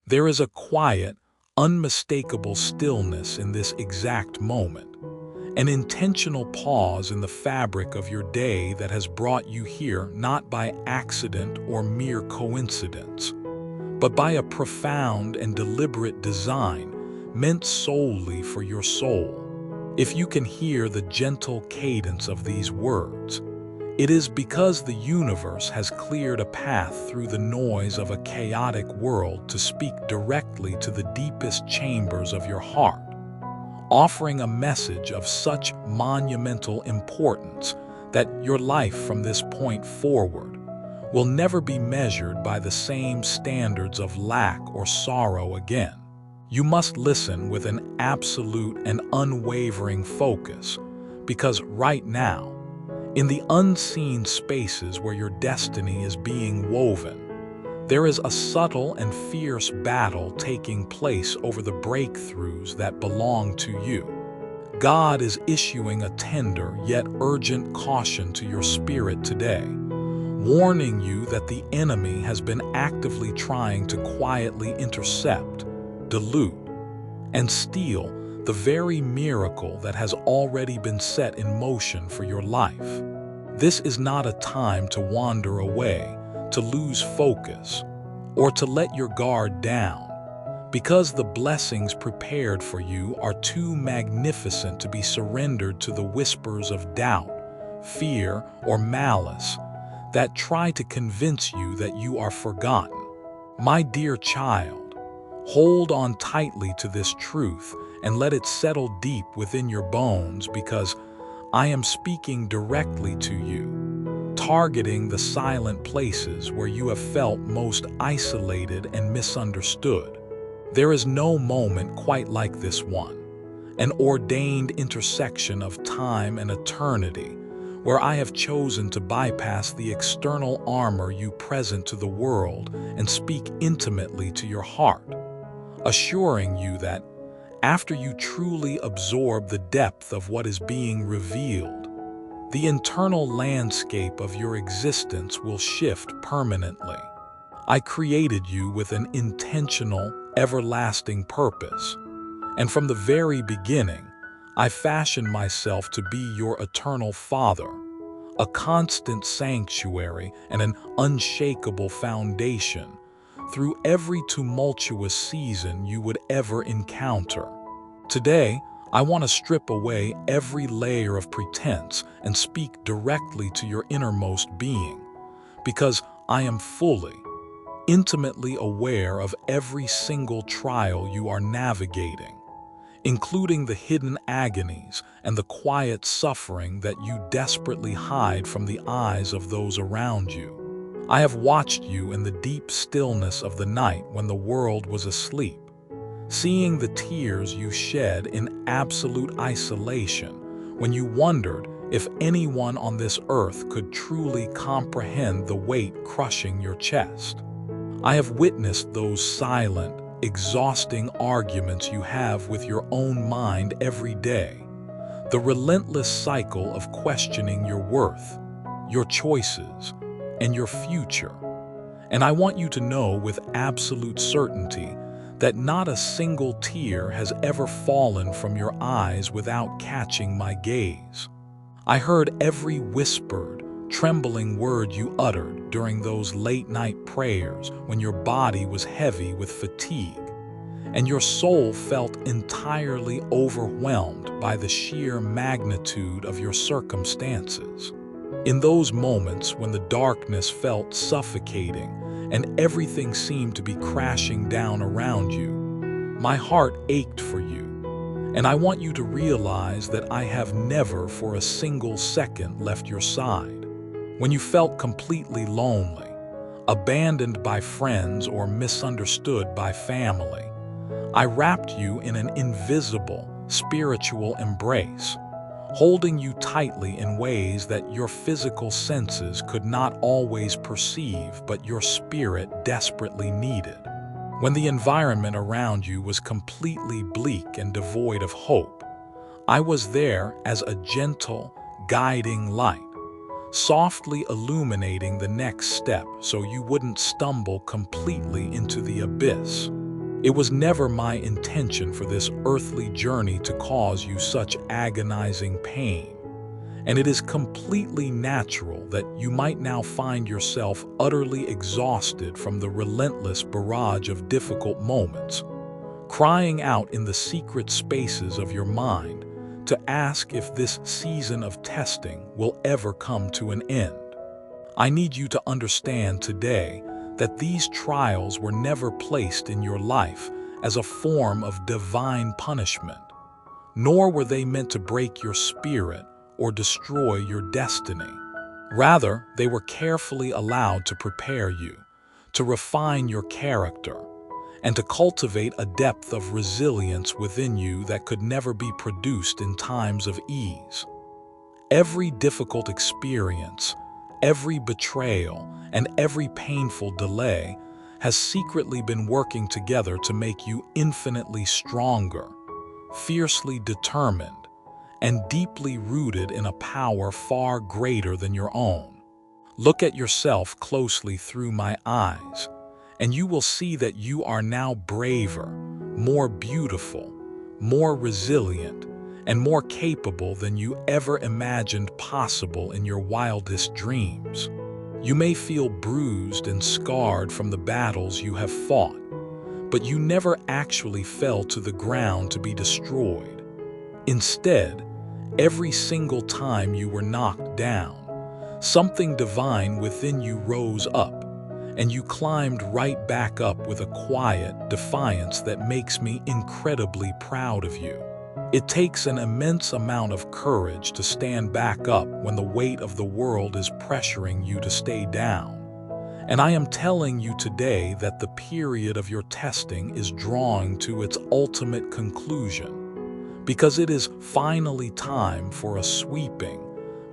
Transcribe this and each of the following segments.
There is a quiet, unmistakable stillness in this exact moment, an intentional pause in the fabric of your day that has brought you here not by accident or mere coincidence, but by a profound and deliberate design meant solely for your soul. If you can hear the gentle cadence of these words, it is because the universe has cleared a path through the noise of a chaotic world to speak directly to the deepest chambers of your heart, offering a message of such monumental importance that your life from this point forward will never be measured by the same standards of lack or sorrow again. You must listen with an absolute and unwavering focus, because right now, in the unseen spaces where your destiny is being woven, there is a subtle and fierce battle taking place over the breakthroughs that belong to you. God is issuing a tender yet urgent caution to your spirit today, warning you that the enemy has been actively trying to quietly intercept, dilute, and steal the very miracle that has already been set in motion for your life. This is not a time to wander away, to lose focus, or to let your guard down, because the blessings prepared for you are too magnificent to be surrendered to the whispers of doubt, fear, or malice that try to convince you that you are forgotten. My dear child, hold on tightly to this truth and let it settle deep within your bones, because I am speaking directly to you, targeting the silent places where you have felt most isolated and misunderstood. There is no moment quite like this one, an ordained intersection of time and eternity, where I have chosen to bypass the external armor you present to the world and speak intimately to your heart, assuring you that after you truly absorb the depth of what is being revealed, the internal landscape of your existence will shift permanently. I created you with an intentional, everlasting purpose, and from the very beginning, I fashioned myself to be your eternal Father, a constant sanctuary and an unshakable foundation through every tumultuous season you would ever encounter. Today, I want to strip away every layer of pretense and speak directly to your innermost being, because I am fully, intimately aware of every single trial you are navigating, including the hidden agonies and the quiet suffering that you desperately hide from the eyes of those around you. I have watched you in the deep stillness of the night when the world was asleep, seeing the tears you shed in absolute isolation when you wondered if anyone on this earth could truly comprehend the weight crushing your chest. I have witnessed those silent, exhausting arguments you have with your own mind every day, the relentless cycle of questioning your worth, your choices, and your future. And I want you to know with absolute certainty that not a single tear has ever fallen from your eyes without catching my gaze. I heard every whispered, trembling word you uttered during those late-night prayers when your body was heavy with fatigue, and your soul felt entirely overwhelmed by the sheer magnitude of your circumstances. In those moments when the darkness felt suffocating and everything seemed to be crashing down around you, my heart ached for you, and I want you to realize that I have never for a single second left your side. When you felt completely lonely, abandoned by friends or misunderstood by family, I wrapped you in an invisible, spiritual embrace, holding you tightly in ways that your physical senses could not always perceive but your spirit desperately needed. When the environment around you was completely bleak and devoid of hope, I was there as a gentle, guiding light, softly illuminating the next step so you wouldn't stumble completely into the abyss. It was never my intention for this earthly journey to cause you such agonizing pain, and it is completely natural that you might now find yourself utterly exhausted from the relentless barrage of difficult moments, crying out in the secret spaces of your mind to ask if this season of testing will ever come to an end. I need you to understand today that these trials were never placed in your life as a form of divine punishment, nor were they meant to break your spirit or destroy your destiny. Rather, they were carefully allowed to prepare you, to refine your character, and to cultivate a depth of resilience within you that could never be produced in times of ease. Every difficult experience, every betrayal, and every painful delay has secretly been working together to make you infinitely stronger, fiercely determined, and deeply rooted in a power far greater than your own. Look at yourself closely through my eyes, and you will see that you are now braver, more beautiful, more resilient, and more capable than you ever imagined possible in your wildest dreams. You may feel bruised and scarred from the battles you have fought, but you never actually fell to the ground to be destroyed. Instead, every single time you were knocked down, something divine within you rose up, and you climbed right back up with a quiet defiance that makes me incredibly proud of you. It takes an immense amount of courage to stand back up when the weight of the world is pressuring you to stay down. And I am telling you today that the period of your testing is drawing to its ultimate conclusion, because it is finally time for a sweeping,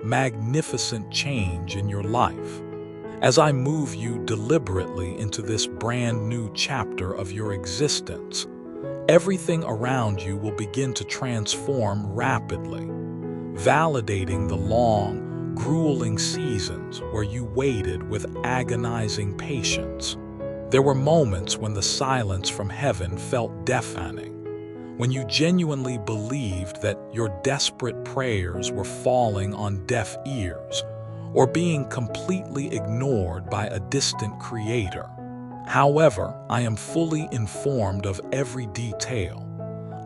magnificent change in your life. As I move you deliberately into this brand new chapter of your existence, everything around you will begin to transform rapidly, validating the long, grueling seasons where you waited with agonizing patience. There were moments when the silence from heaven felt deafening, when you genuinely believed that your desperate prayers were falling on deaf ears or being completely ignored by a distant creator. However, I am fully informed of every detail.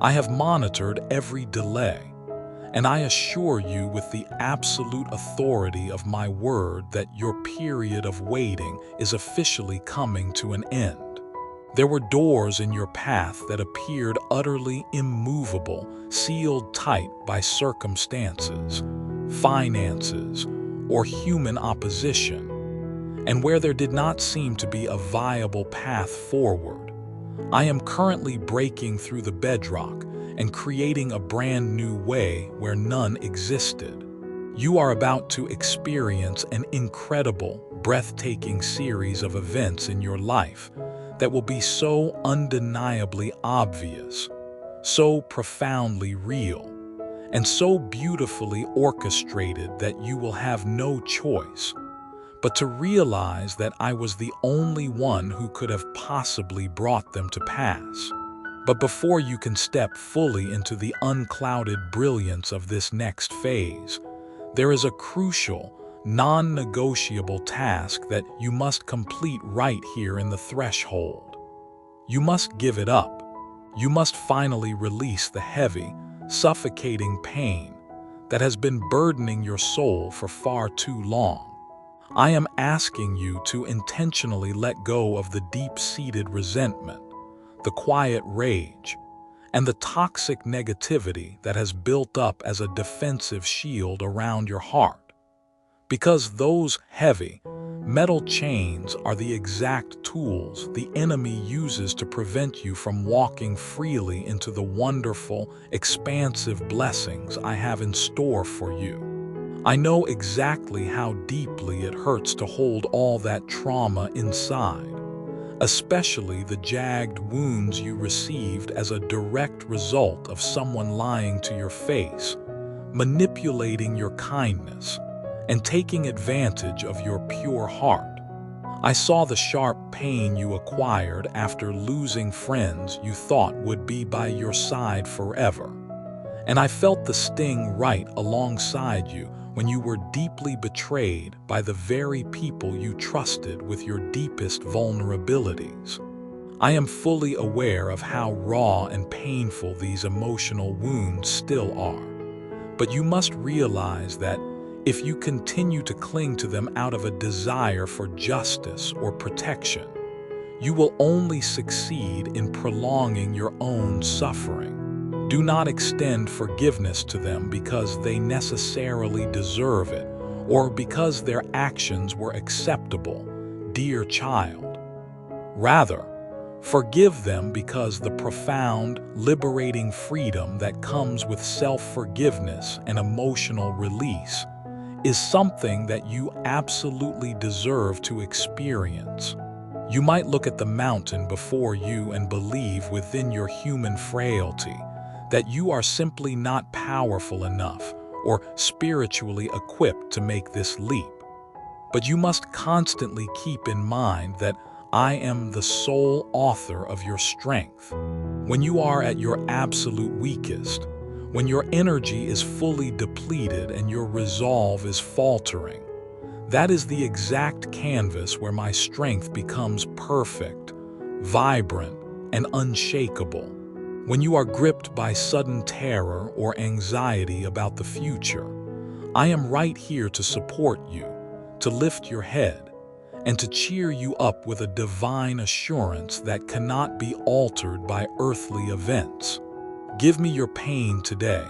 I have monitored every delay, and I assure you with the absolute authority of my word that your period of waiting is officially coming to an end. There were doors in your path that appeared utterly immovable, sealed tight by circumstances, finances, or human opposition. And where there did not seem to be a viable path forward, I am currently breaking through the bedrock and creating a brand new way where none existed. You are about to experience an incredible, breathtaking series of events in your life that will be so undeniably obvious, so profoundly real, and so beautifully orchestrated that you will have no choice but to realize that I was the only one who could have possibly brought them to pass. But before you can step fully into the unclouded brilliance of this next phase, there is a crucial, non-negotiable task that you must complete right here in the threshold. You must give it up. You must finally release the heavy, suffocating pain that has been burdening your soul for far too long. I am asking you to intentionally let go of the deep-seated resentment, the quiet rage, and the toxic negativity that has built up as a defensive shield around your heart. Because those heavy, metal chains are the exact tools the enemy uses to prevent you from walking freely into the wonderful, expansive blessings I have in store for you. I know exactly how deeply it hurts to hold all that trauma inside, especially the jagged wounds you received as a direct result of someone lying to your face, manipulating your kindness, and taking advantage of your pure heart. I saw the sharp pain you acquired after losing friends you thought would be by your side forever. And I felt the sting right alongside you when you were deeply betrayed by the very people you trusted with your deepest vulnerabilities. I am fully aware of how raw and painful these emotional wounds still are. But you must realize that if you continue to cling to them out of a desire for justice or protection, you will only succeed in prolonging your own suffering. Do not extend forgiveness to them because they necessarily deserve it or because their actions were acceptable, dear child. Rather, forgive them because the profound, liberating freedom that comes with self-forgiveness and emotional release is something that you absolutely deserve to experience. You might look at the mountain before you and believe within your human frailty that you are simply not powerful enough or spiritually equipped to make this leap. But you must constantly keep in mind that I am the sole author of your strength. When you are at your absolute weakest, when your energy is fully depleted and your resolve is faltering, that is the exact canvas where my strength becomes perfect, vibrant, and unshakable. When you are gripped by sudden terror or anxiety about the future, I am right here to support you, to lift your head, and to cheer you up with a divine assurance that cannot be altered by earthly events. Give me your pain today.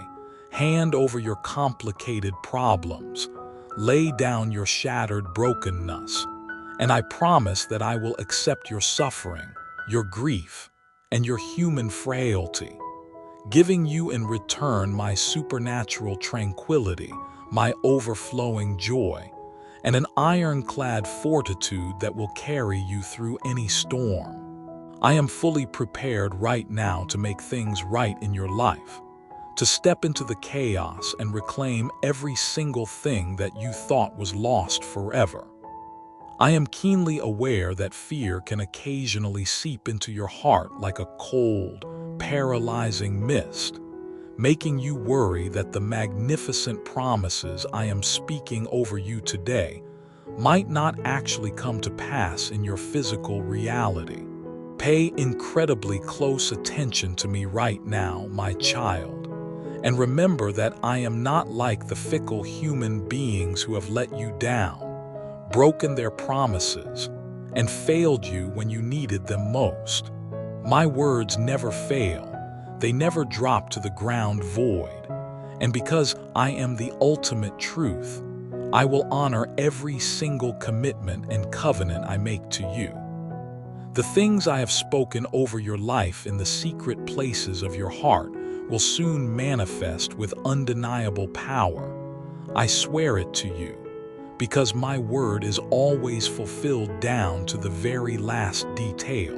Hand over your complicated problems. Lay down your shattered brokenness. And I promise that I will accept your suffering, your grief, and your human frailty, giving you in return my supernatural tranquility, my overflowing joy, and an ironclad fortitude that will carry you through any storm. I am fully prepared right now to make things right in your life, to step into the chaos and reclaim every single thing that you thought was lost forever. I am keenly aware that fear can occasionally seep into your heart like a cold, paralyzing mist, making you worry that the magnificent promises I am speaking over you today might not actually come to pass in your physical reality. Pay incredibly close attention to me right now, my child, and remember that I am not like the fickle human beings who have let you down, broken their promises, and failed you when you needed them most. My words never fail. They never drop to the ground void. And because I am the ultimate truth, I will honor every single commitment and covenant I make to you. The things I have spoken over your life in the secret places of your heart will soon manifest with undeniable power. I swear it to you, because my word is always fulfilled down to the very last detail.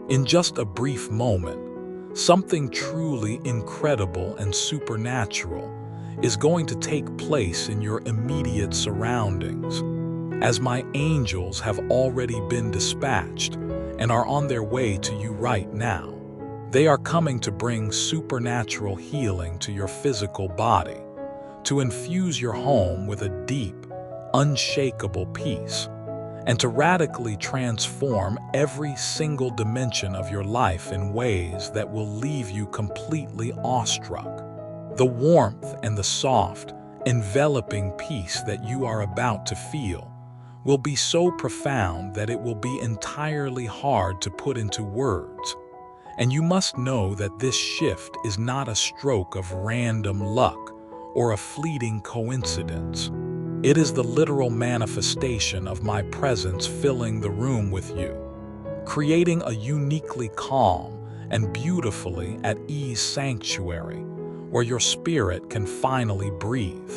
In just a brief moment, something truly incredible and supernatural is going to take place in your immediate surroundings, as my angels have already been dispatched and are on their way to you right now. They are coming to bring supernatural healing to your physical body, to infuse your home with a deep, unshakable peace, and to radically transform every single dimension of your life in ways that will leave you completely awestruck. The warmth and the soft, enveloping peace that you are about to feel will be so profound that it will be entirely hard to put into words. And you must know that this shift is not a stroke of random luck or a fleeting coincidence. It is the literal manifestation of my presence filling the room with you, creating a uniquely calm and beautifully at ease sanctuary where your spirit can finally breathe.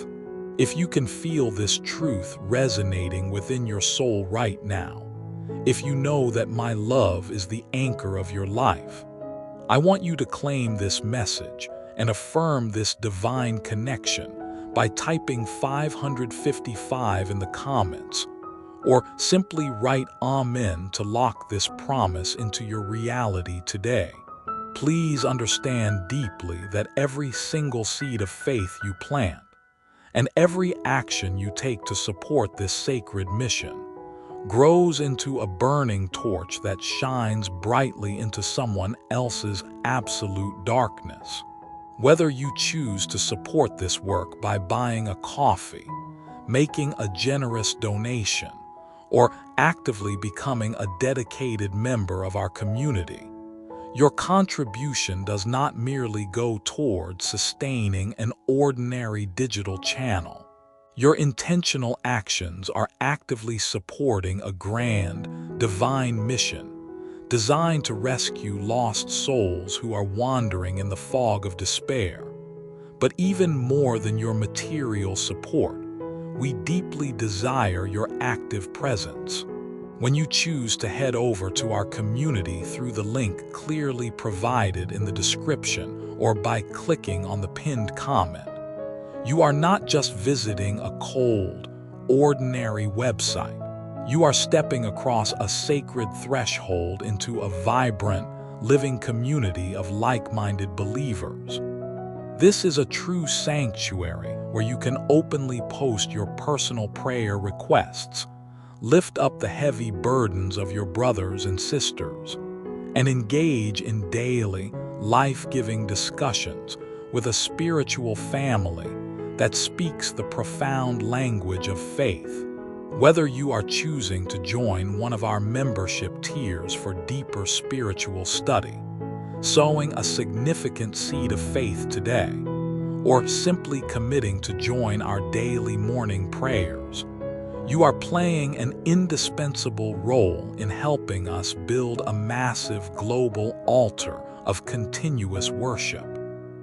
If you can feel this truth resonating within your soul right now, if you know that my love is the anchor of your life, I want you to claim this message and affirm this divine connection by typing 555 in the comments, or simply write Amen to lock this promise into your reality today. Please understand deeply that every single seed of faith you plant and every action you take to support this sacred mission grows into a burning torch that shines brightly into someone else's absolute darkness. Whether you choose to support this work by buying a coffee, making a generous donation, or actively becoming a dedicated member of our community, your contribution does not merely go toward sustaining an ordinary digital channel. Your intentional actions are actively supporting a grand, divine mission designed to rescue lost souls who are wandering in the fog of despair. But even more than your material support, we deeply desire your active presence. When you choose to head over to our community through the link clearly provided in the description or by clicking on the pinned comment, you are not just visiting a cold, ordinary website. You are stepping across a sacred threshold into a vibrant, living community of like-minded believers. This is a true sanctuary where you can openly post your personal prayer requests, lift up the heavy burdens of your brothers and sisters, and engage in daily, life-giving discussions with a spiritual family that speaks the profound language of faith. Whether you are choosing to join one of our membership tiers for deeper spiritual study, sowing a significant seed of faith today, or simply committing to join our daily morning prayers, you are playing an indispensable role in helping us build a massive global altar of continuous worship.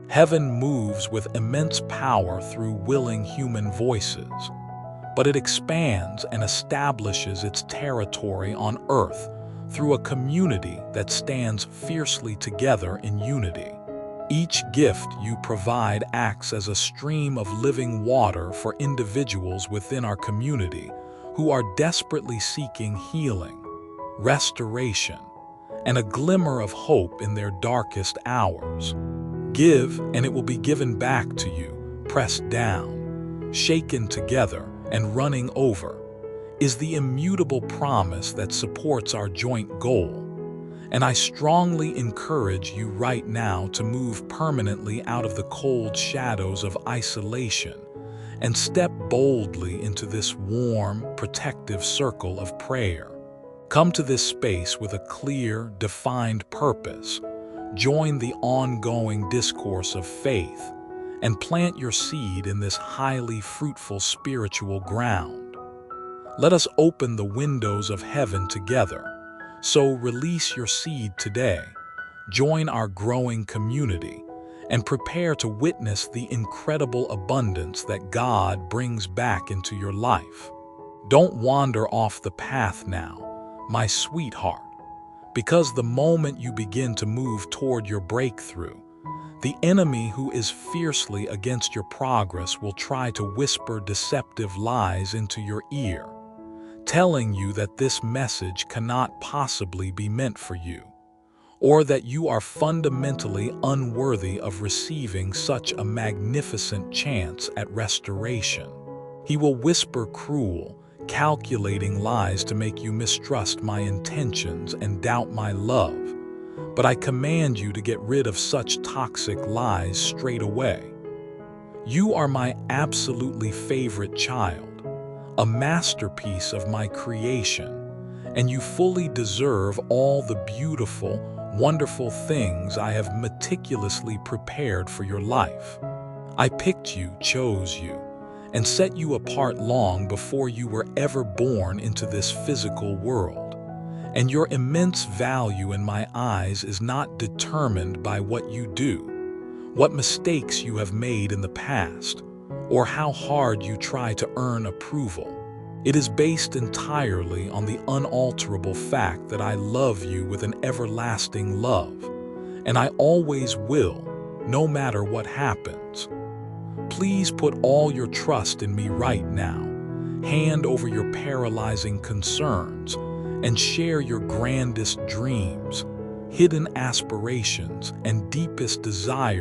Heaven moves with immense power through willing human voices, but it expands and establishes its territory on earth through a community that stands fiercely together in unity. Each gift you provide acts as a stream of living water for individuals within our community who are desperately seeking healing, restoration, and a glimmer of hope in their darkest hours. Give, and it will be given back to you, pressed down, shaken together, and running over, is the immutable promise that supports our joint goal. And I strongly encourage you right now to move permanently out of the cold shadows of isolation and step boldly into this warm, protective circle of prayer. Come to this space with a clear, defined purpose. Join the ongoing discourse of faith and plant your seed in this highly fruitful spiritual ground. Let us open the windows of heaven together. So release your seed today, join our growing community, and prepare to witness the incredible abundance that God brings back into your life. Don't wander off the path now, my sweetheart, because the moment you begin to move toward your breakthrough, the enemy who is fiercely against your progress will try to whisper deceptive lies into your ear, telling you that this message cannot possibly be meant for you, or that you are fundamentally unworthy of receiving such a magnificent chance at restoration. He will whisper cruel, calculating lies to make you mistrust my intentions and doubt my love. But I command you to get rid of such toxic lies straight away. You are my absolutely favorite child, a masterpiece of my creation, and you fully deserve all the beautiful, wonderful things I have meticulously prepared for your life. I picked you, chose you, and set you apart long before you were ever born into this physical world. And your immense value in my eyes is not determined by what you do, what mistakes you have made in the past, or how hard you try to earn approval. It is based entirely on the unalterable fact that I love you with an everlasting love, and I always will, no matter what happens. Please put all your trust in me right now. hand over your paralyzing concerns, and share your grandest dreams, hidden aspirations, and deepest desires.